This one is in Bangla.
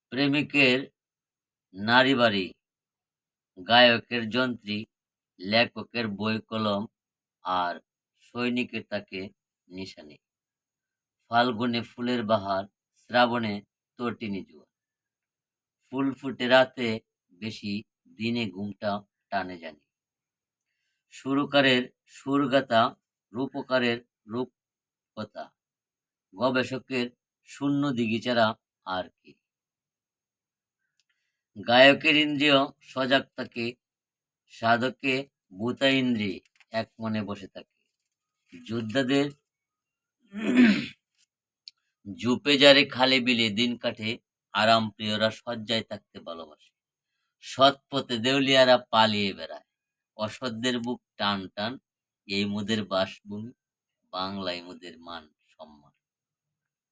প্রেমিকের নারীবাড়ি, গায়কের যন্ত্রী, লেখকের বই-কলম, আর সৈনিকের তাকে নিশানি। ফাল্গুনে ফুলের বাহার, শ্রাবণে তটিনী জোয়ার। ফুল ফুটে রাতে বেশি, দিনে ঘুমটা টানে জানি। সুরকারের সুরগাথা, রূপকারের রূপকথা, গবেষকের শূন্য দিঘি ছাড়া আর কি। গায়কের ইন্দ্রিয় সজাগ থাকে, সাধকে ভূতা ইন্দ্রিয় এক মনে বসে থাকে। যোদ্ধাদের ঝোপে ঝাড়ে খালে বিলে দিন কাটে, আরাম প্রিয়রা শয্যায় থাকতে ভালোবাসে। সৎ পথে দেউলিয়ারা পালিয়ে বেড়ায়, অসৎদের বুক টান টান। এই মোদের বাসভূমি, বাংলায় মোদের মান সম্মান।